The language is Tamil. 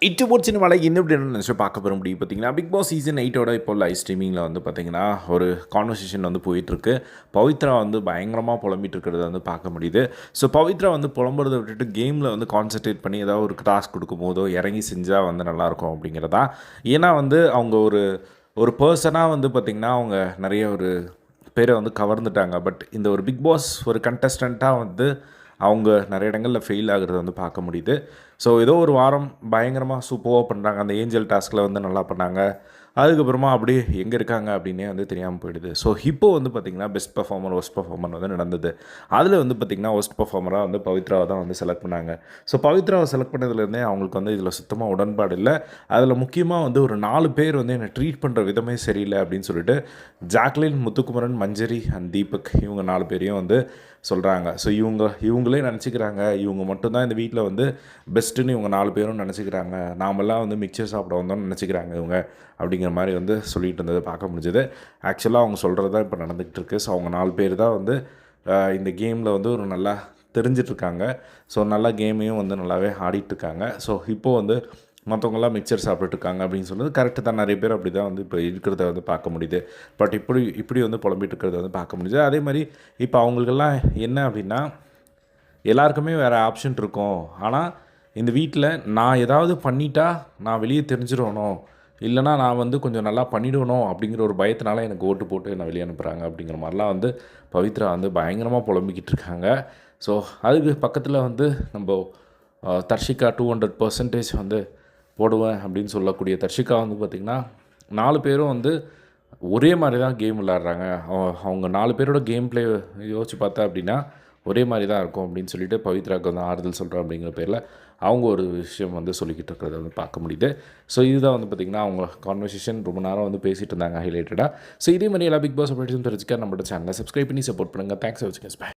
இட்டு போச்சுன்னு மழை இன்னும் இப்படி என்ன நினச்சி பார்க்க போகிற முடியும் பார்த்தீங்கன்னா பிக் பாஸ் சீசன் 8ஓட இப்போ லைவ் ஸ்ட்ரீமிங்கில் வந்து பார்த்தீங்கன்னா ஒரு கான்வர்சேஷன் வந்து போயிட்டுருக்கு. பவித்ரா வந்து பயங்கரமாக புலம்பிட்டு இருக்கிறத வந்து பார்க்க முடியுது. ஸோ பவித்ரா வந்து புலம்புறதை விட்டுட்டு கேமில் வந்து கான்சன்ட்ரேட் பண்ணி ஏதாவது ஒரு டாஸ்க் கொடுக்கும் போதோ இறங்கி செஞ்சால் வந்து நல்லாயிருக்கும் அப்படிங்கிறதா. ஏன்னா வந்து அவங்க ஒரு ஒரு பர்சனாக வந்து பார்த்திங்கன்னா அவங்க நிறைய ஒரு பேரை வந்து கவர்ந்துட்டாங்க. பட் இந்த ஒரு பிக் பாஸ் ஒரு கண்டஸ்டண்ட்டாக வந்து அவங்க நிறைய இடங்களில் ஃபெயில் ஆகுறத வந்து பார்க்க முடியுது. ஸோ ஏதோ ஒரு வாரம் பயங்கரமாக சூப்பராக பண்ணுறாங்க. அந்த ஏஞ்சல் டாஸ்கில் வந்து நல்லா பண்ணாங்க. அதுக்கப்புறமா அப்படியே எங்கே இருக்காங்க அப்படின்னே வந்து தெரியாமல் போயிடுது. ஸோ இப்போ வந்து பார்த்திங்கன்னா பெஸ்ட் பெர்ஃபார்மர், ஒஸ்ட் பெர்ஃபார்மர் வந்து நடந்தது. அதில் வந்து பார்த்திங்கன்னா ஒஸ்ட் பெர்ஃபார்மராக வந்து பவித்ராவை தான் வந்து செலக்ட் பண்ணாங்க. ஸோ பவித்ராவை செலக்ட் பண்ணதுலேருந்தே அவங்களுக்கு வந்து இதில் சுத்தமாக உடன்பாடு இல்லை. அதில் முக்கியமாக வந்து ஒரு 4 பேர் வந்து என்னை ட்ரீட் பண்ணுற விதமே சரியில்லை அப்படின்னு சொல்லிட்டு Jacqueline, Muthukumaran, Manjari and Deepak இவங்க 4 பேரையும் வந்து சொல்கிறாங்க. ஸோ இவங்களே நினச்சிக்கிறாங்க இவங்க மட்டும்தான் இந்த வீட்டில் வந்து பெஸ்ட்டுன்னு இவங்க 4 பேரும் நினச்சிக்கிறாங்க. நாமெல்லாம் வந்து மிக்சர் சாப்பிட வந்தோம்னு நினச்சிக்கிறாங்க இவங்க அப்படிங்கிற மாதிரி வந்து சொல்லிகிட்டு இருந்ததை பார்க்க முடிஞ்சது. ஆக்சுவலாக அவங்க சொல்கிறது தான் இப்போ நடந்துகிட்டு இருக்குது. ஸோ அவங்க 4 பேர் தான் வந்து இந்த கேமில் வந்து ஒரு நல்லா தெரிஞ்சிட்ருக்காங்க. ஸோ நல்லா கேமையும் வந்து நல்லாவே ஆடிட்டுருக்காங்க. ஸோ இப்போது வந்து மற்றவங்களாம் மிக்சர் சாப்பிட்டுருக்காங்க அப்படின்னு சொல்லுறது கரெக்டு தான். நிறைய பேர் அப்படி தான் வந்து இப்போ இருக்கிறத வந்து பார்க்க முடியுது. பட் இப்படி வந்து புலம்பிட்டு இருக்கிறத வந்து பார்க்க முடியுது. அதே மாதிரி இப்போ அவங்களுக்கெல்லாம் என்ன அப்படின்னா எல்லாருக்குமே வேறு ஆப்ஷன் இருக்கும். ஆனால் இந்த வீட்டில் நான் ஏதாவது பண்ணிட்டா நான் வெளியே தெரிஞ்சிடணும், இல்லைனா நான் வந்து கொஞ்சம் நல்லா பண்ணிவிடணும் அப்படிங்கிற ஒரு பயத்தினால எனக்கு ஓட்டு போட்டு என்னை வெளியே அனுப்புகிறாங்க அப்படிங்கிற மாதிரிலாம் வந்து பவித்ரா வந்து பயங்கரமாக புலம்பிக்கிட்டு இருக்காங்க. ஸோ அதுக்கு பக்கத்தில் வந்து நம்ம தர்ஷிகா 200% வந்து போடுவேன் அப்படின்னு சொல்லக்கூடிய தர்ஷிகா வந்து பார்த்திங்கன்னா 4 பேரும் வந்து ஒரே மாதிரி தான் கேம் விளாட்றாங்க. அவங்க 4 பேரோட கேம் ப்ளே யோசிச்சு பார்த்தா அப்படின்னா ஒரே மாதிரி தான் இருக்கும் அப்படின்னு சொல்லிட்டு பவித்ராவுக்கு வந்து ஆறுதல் சொல்கிறோம் அப்படிங்கிற பேரில் அவங்க ஒரு விஷயம் வந்து சொல்லிக்கிட்டு இருக்கிறத வந்து பார்க்க முடியுது. ஸோ இதுதான் வந்து பார்த்திங்கன்னா அவங்க கான்வர்சேஷன் ரொம்ப நேரம் வந்து பேசிகிட்டு இருந்தாங்க ஹைலைட்டடாக. ஸோ இதே மாதிரி எல்லா பிக் பாஸ் அப்டேட்ஸும் தெரிஞ்சுக்க நம்மளோட சேனலை சப்ஸ்கிரைப் பண்ணி சப்போர்ட் பண்ணுங்கள். தேங்க்ஸ் ஃபார் வாட்சிங். பை.